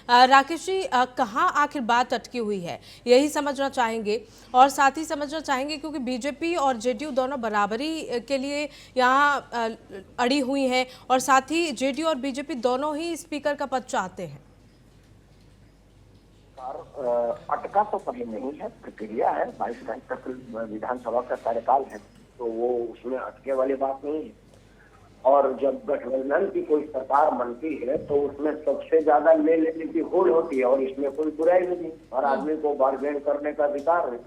राकेश जी, कहाँ आखिर बात अटकी हुई है, यही समझना चाहेंगे। और साथ ही समझना चाहेंगे क्योंकि बीजेपी और जेडीयू दोनों बराबरी के लिए यहाँ अड़ी हुई हैं और साथ ही जेडीयू और बीजेपी दोनों ही स्पीकर का पद चाहते हैं। अटका तो कहीं नहीं है, प्रक्रिया है। 22 तारीख तक विधानसभा का कार्यकाल है, तो वो उसमें अटके वाली बात नहीं है। और जब गठबंधन की कोई सरकार बनती है तो उसमें सबसे ज्यादा ले लेने की होड़ होती है, और इसमें कोई बुराई नहीं। हर आदमी को बार्गेन करने का अधिकार है।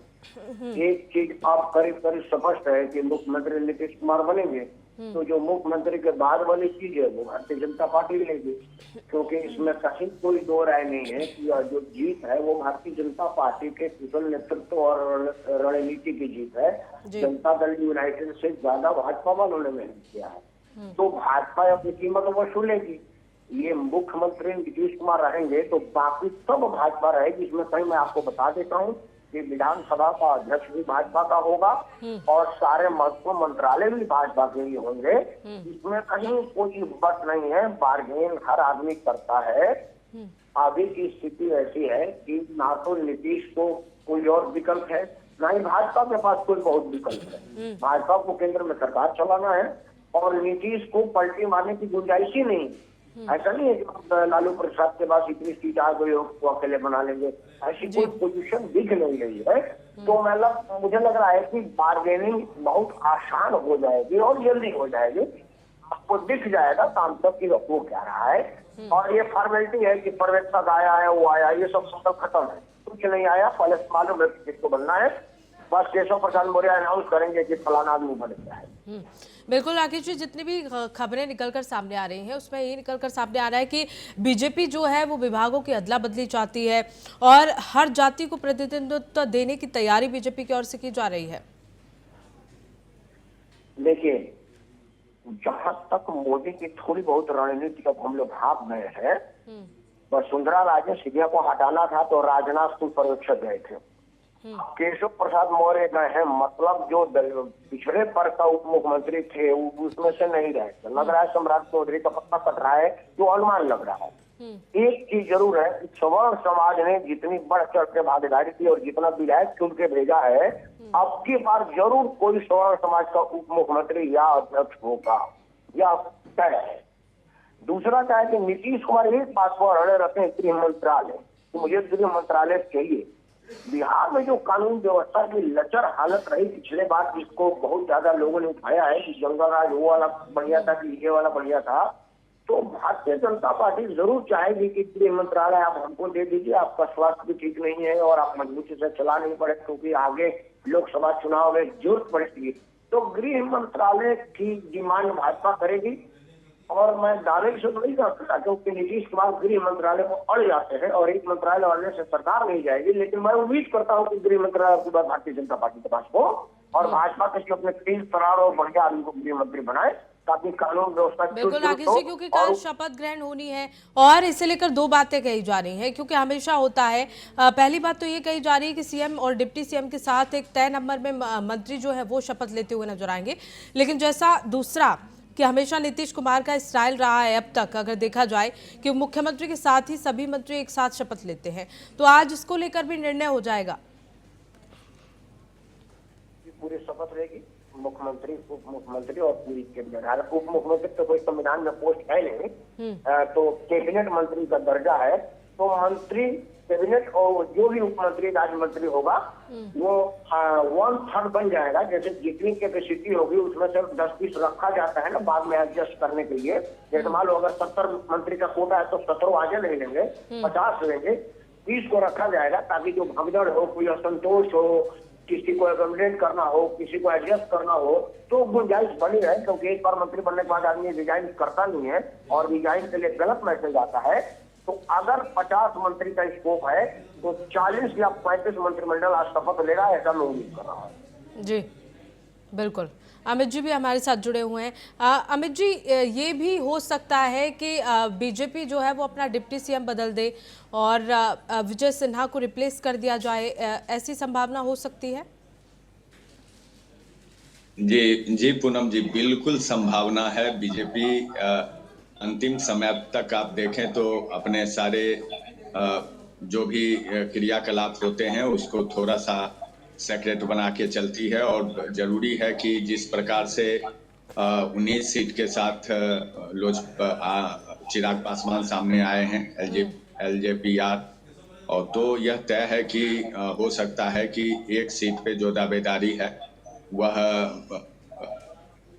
एक चीज आप करीब करीब स्पष्ट है कि मुख्यमंत्री नीतीश कुमार बनेंगे, तो जो मुख्यमंत्री के बाद वाली चीज है वो भारतीय जनता पार्टी लेगी, क्योंकि इसमें कहीं कोई दो राय नहीं है कि जो जीत है वो भारतीय जनता पार्टी के कुशल नेतृत्व और रणनीति की जीत है। जनता दल यूनाइटेड से ज्यादा भाजपा वालों ने मेहनत किया है, तो भाजपा अपनी कीमत वसूलेगी। ये मुख्यमंत्री नीतीश कुमार रहेंगे तो बाकी सब भाजपा रहेगी। इसमें कहीं मैं आपको बता देता हूँ कि विधानसभा का अध्यक्ष भी भाजपा का होगा और सारे महत्वपूर्ण मंत्रालय भी भाजपा के ही होंगे। इसमें कहीं कोई बट नहीं है, बार्गेन हर आदमी करता है। अभी की स्थिति ऐसी है कि ना तो नीतीश को कोई और विकल्प है, ना ही भाजपा के पास कोई बहुत विकल्प है। भाजपा को केंद्र में सरकार चलाना है और नीतीश को पलटी मारने की गुंजाइश ही नहीं। ऐसा नहीं है कि लालू प्रसाद के पास इतनी सीट आ गई हो तो अकेले बना लेंगे, ऐसी कोई पोजीशन दिख नहीं रही है। तो मुझे लग रहा है कि बार्गेनिंग बहुत आसान हो जाएगी और जल्दी हो जाएगी। आपको दिख जाएगा शाम तक कि वो क्या रहा है। और ये फॉर्मेलिटी है कि पर्यवेक्षक आया है, वो आया, ये सब खत्म है। कुछ नहीं आया, पहले मालूम है किसको बनना है। बस केशव प्रसाद मौर्य अनाउंस करेंगे कि फलाना आदमी बन गया है। बिल्कुल राकेश जी, जितनी भी खबरें निकलकर सामने आ रही हैं उसमें यही निकलकर सामने आ रहा है कि बीजेपी जो है वो विभागों की अदला बदली चाहती है और हर जाति को प्रतिनिधित्व देने की तैयारी बीजेपी की ओर से की जा रही है। देखिए, जहां तक मोदी की थोड़ी बहुत रणनीति अब हम लोग भाग गए हैं, वसुंधरा राजे सिंधिया को हटाना था तो राजनाथ सिंह पर्यवेक्षक गए थे। केशव प्रसाद मौर्य गए हैं, मतलब जो पिछड़े वर्ग का उप मुख्यमंत्री थे उसमें से नहीं रहे। लग रहा है सम्राट चौधरी का पत्ता कट रहा है, जो अनुमान लग रहा है। एक चीज जरूर है कि सवर्ण समाज ने जितनी बढ़ चढ़ के भागीदारी की और जितना विधायक चुन के भेजा है, अब की बार जरूर कोई सवर्ण समाज का उप मुख्यमंत्री या अध्यक्ष होगा, या तय है। दूसरा क्या है कि नीतीश कुमार एक बात को अड़े रहते हैं, गृह मंत्रालय, तो मुझे गृह मंत्रालय चाहिए। बिहार में जो कानून व्यवस्था की लचर हालत रही पिछले बार, जिसको बहुत ज्यादा लोगों ने उठाया है कि जंगल राज वो वाला बढ़िया था कि ये वाला बढ़िया था, तो भारतीय जनता पार्टी जरूर चाहेगी कि गृह मंत्रालय आप हमको दे दीजिए। आपका स्वास्थ्य भी ठीक नहीं है और आप मजबूती से चला नहीं पड़े, क्योंकि आगे लोकसभा चुनाव में जरूरत पड़ेगी। तो गृह मंत्रालय की डिमांड भाजपा करेगी। और मैं दावे से नहीं कर सकता क्योंकि नीतीश कुमार गृह मंत्रालय को अड़ जाते हैं और एक मंत्रालय अड़ने से सरकार नहीं जाएगी। लेकिन मैं उम्मीद करता हूँ कि गृह मंत्रालय की बात भारतीय जनता पार्टी के पास हो और भाजपा के अपने तेज तरार और बढ़िया आदमी को गृह मंत्री बनाए, ताकि कानून व्यवस्था। बिल्कुल राकेश जी, क्योंकि कल शपथ ग्रहण होनी है और इसे लेकर दो बातें कही जा रही हैं, क्योंकि हमेशा होता है। पहली बात तो ये कही जा रही है कि सीएम और डिप्टी सीएम के साथ एक तय नंबर में मंत्री जो है वो शपथ लेते हुए नजर आएंगे। लेकिन जैसा दूसरा कि हमेशा नीतीश कुमार का स्टाइल रहा है अब तक, अगर देखा जाए कि मुख्यमंत्री के साथ ही सभी मंत्री एक साथ शपथ लेते हैं, तो आज इसको लेकर भी निर्णय हो जाएगा। पूरी शपथ रहेगी, मुख्यमंत्री, उप मुख्यमंत्री और पूरी कैबिनेट। उप मुख्यमंत्री तो कोई संविधान में पोस्ट है नहीं, तो कैबिनेट मंत्री का दर्जा है। तो मंत्री, कैबिनेट और जो भी उप मंत्री राज्य मंत्री होगा वो 1/3 बन जाएगा। जैसे जितनी कैपेसिटी होगी उसमें से 10-20 रखा जाता है ना बाद में एडजस्ट करने के लिए। जैसे मान लो अगर 70 मंत्री का कोटा है तो 70 आगे नहीं लेंगे, 50 लेंगे, 30 को रखा जाएगा, ताकि जो भगदड़ हो, कोई असंतोष हो, किसी को एकोमोडेट करना हो, किसी को एडजस्ट करना हो, तो गुंजाइश बनी रहे। क्योंकि एक बार मंत्री बनने के बाद आदमी रिजाइन करता नहीं है और रिजाइन के लिए गलत मैसेज आता है। तो अगर 50 मंत्री का स्कोप है तो 40 या 35 मंत्रिमंडल आज शपथ लेगा, ऐसा मैं उम्मीद कर रहा हूँ। जी बिल्कुल, अमित जी भी हमारे साथ जुड़े हुए हैं। अमित जी, ये भी हो सकता है कि बीजेपी जो है वो अपना डिप्टी सीएम बदल दे और विजय सिन्हा को रिप्लेस कर दिया जाए, ऐसी संभावना हो सकती है? जी पूनम जी, बिल्कुल संभावना है। बीजेपी अंतिम समय तक आप देखें तो अपने सारे जो भी क्रियाकलाप होते हैं उसको थोड़ा सा सेक्रेट बना के चलती है। और जरूरी है कि जिस प्रकार से 19 सीट के साथ चिराग पासवान सामने आए हैं LJPR, और तो यह तय है कि हो सकता है कि एक सीट पे जो दावेदारी है वह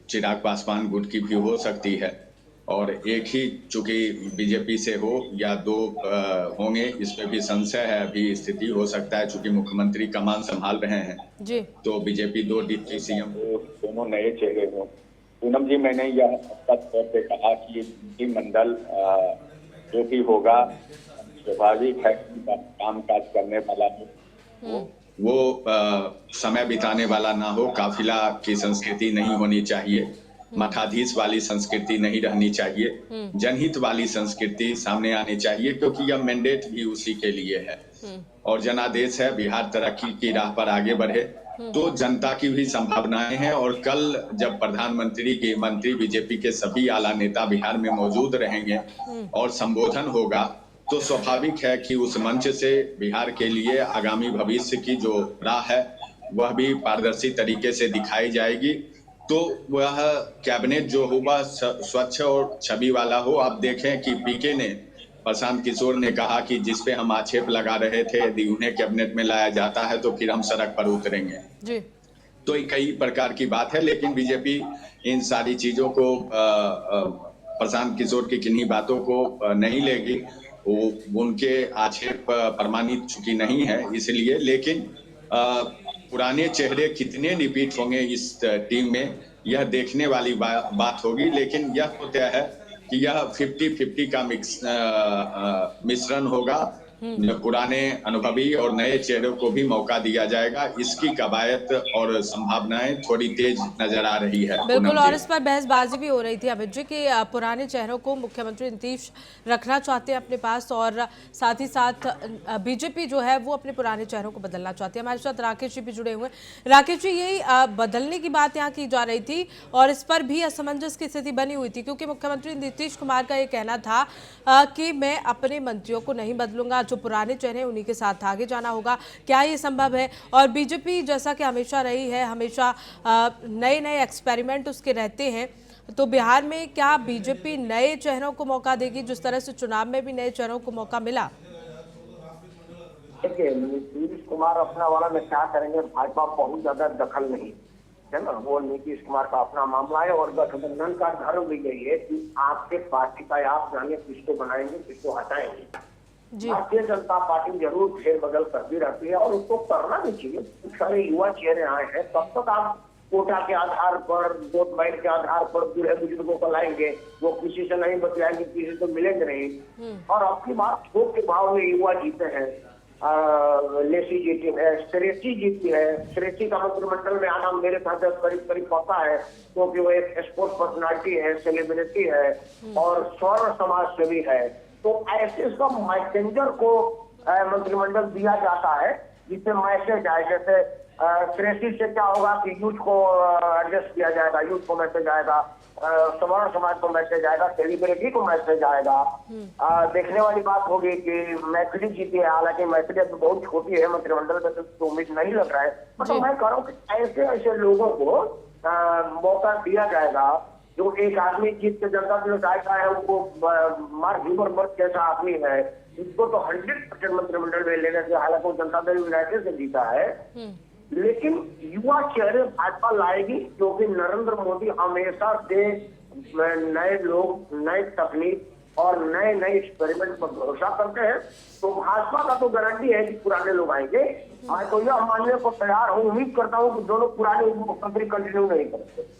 चिराग पासवान गुट की भी हो सकती है, और एक ही चूंकि बीजेपी से हो या दो होंगे इस पे भी संशय है। अभी स्थिति हो सकता है चूंकि मुख्यमंत्री कमान संभाल रहे हैं जी, तो बीजेपी 2 डिप्टी सीएम दोनों नए चेहरे हों। पूनम जी, मैंने यह स्पष्ट तौर पे कहा कि मंत्रिमंडल जो भी होगा स्वाभाविक है काम काज करने वाला हो, वो समय बिताने वाला ना हो। काफिला की संस्कृति नहीं होनी चाहिए, मठाधीश वाली संस्कृति नहीं रहनी चाहिए, जनहित वाली संस्कृति सामने आनी चाहिए, क्योंकि यह मैंडेट भी उसी के लिए है और जनादेश है बिहार तरक्की की राह पर आगे बढ़े। तो जनता की भी संभावनाएं हैं, और कल जब प्रधानमंत्री के मंत्री बीजेपी के सभी आला नेता बिहार में मौजूद रहेंगे और संबोधन होगा तो स्वाभाविक है कि उस मंच से बिहार के लिए आगामी भविष्य की जो राह है वह भी पारदर्शी तरीके से दिखाई जाएगी। तो वह कैबिनेट जो होगा स्वच्छ और छवि वाला हो। आप देखें कि पीके ने, प्रशांत किशोर ने कहा कि जिस पे हम आक्षेप लगा रहे थे यदि उन्हें कैबिनेट में लाया जाता है तो फिर हम सड़क पर उतरेंगे जी। तो कई प्रकार की बात है, लेकिन बीजेपी इन सारी चीजों को प्रशांत किशोर की किन्हीं बातों को नहीं लेगी। वो उनके आक्षेप प्रमाणित चुकी नहीं है इसलिए, लेकिन पुराने चेहरे कितने रिपीट होंगे इस टीम में यह देखने वाली बात होगी। लेकिन यह तो तय है कि यह 50-50 का मिश्रण होगा। पुराने अनुभवी और नए चेहरों को भी मौका दिया जाएगा। इसकी कवायद और संभावनाएं थोड़ी तेज नजर आ रही है। बिल्कुल, और इस पर बहसबाजी भी हो रही थी अमित जी कि पुराने चेहरों को मुख्यमंत्री नीतीश रखना चाहते हैं अपने पास, और साथ ही साथ बीजेपी जो है वो अपने पुराने चेहरों को बदलना चाहती है। हमारे साथ राकेश जी भी जुड़े हुए हैं। राकेश जी, यही बदलने की बात यहाँ की जा रही थी और इस पर भी असमंजस की स्थिति बनी हुई थी, क्योंकि मुख्यमंत्री नीतीश कुमार का ये कहना था कि मैं अपने मंत्रियों को नहीं बदलूंगा, जो पुराने चेहरे उन्हीं के साथ आगे जाना होगा। क्या ये संभव है? और बीजेपी जैसा कि हमेशा रही है, हमेशा नए नए एक्सपेरिमेंट उसके रहते हैं, तो बिहार में क्या बीजेपी नए चेहरों को मौका देगी जिस तरह से चुनाव में भी नए चेहरों को मौका मिला? देखिए, नीतीश कुमार अपना वाला में क्या करेंगे, भाजपा बहुत ज्यादा दखल नहीं है ना। वो नीतीश कुमार का अपना मामला है और गठबंधन का धर्म भी यही है कि आपके पार्टी का आप जाने किसको बनाएंगे किसको हटाएंगे। भारतीय जनता पार्टी जरूर फेरबदल करती रहती है और उसको करना भी चाहिए। बहुत सारे युवा चेहरे आए हैं, तब तक आप कोटा के आधार पर, वोट बैंक के आधार पर बूढ़े बुजुर्गों को लाएंगे, वो किसी से नहीं बतियाएंगे, किसी से मिलेंगे नहीं। और आपकी बात थोक के भाव में युवा जीते हैं। लेसी जीती है, श्रेष्ठी जीती है। श्रेष्ठी का मंत्रिमंडल में आना मेरे ख्याल करीब करीब पता है, क्योंकि वो एक स्पोर्ट्स पर्सनालिटी है, सेलिब्रिटी है और स्वर्ण समाज सेवी है। तो ऐसे सब मैसेंजर को मंत्रिमंडल दिया जाता है जिससे मैसेज आए। जैसे श्रेष्ठी से क्या होगा कि यूथ को एडजस्ट किया जाएगा, यूथ को मैसेज आएगा, सवर्ण समाज को मैसेज आएगा, सेलिब्रिटी को मैसेज आएगा। देखने वाली बात होगी कि मैथिली जीती है, हालांकि मैथिली अब बहुत छोटी है, मंत्रिमंडल में तो उम्मीद नहीं लग रहा है। मतलब मैं कह रहा हूँ कि ऐसे ऐसे लोगों को मौका दिया जाएगा जो एक आदमी जीत के जनता दल आएगा है, वो मार्क जुकरबर्ग जैसा आदमी है, इसको तो 100% मंत्रिमंडल में लेने से, हालांकि वो जनता दल यूनाइटेड से जीता है, लेकिन युवा चेहरे भाजपा लाएगी, क्योंकि नरेंद्र मोदी हमेशा से नए लोग, नए तकनीक और नए नए एक्सपेरिमेंट पर भरोसा करते हैं। तो भाजपा का तो गारंटी है कि पुराने लोग आएंगे। मैं तो यह मानने को तैयार हूँ, उम्मीद करता हूँ कि दोनों पुराने मुख्यमंत्री कंटिन्यू नहीं करेंगे।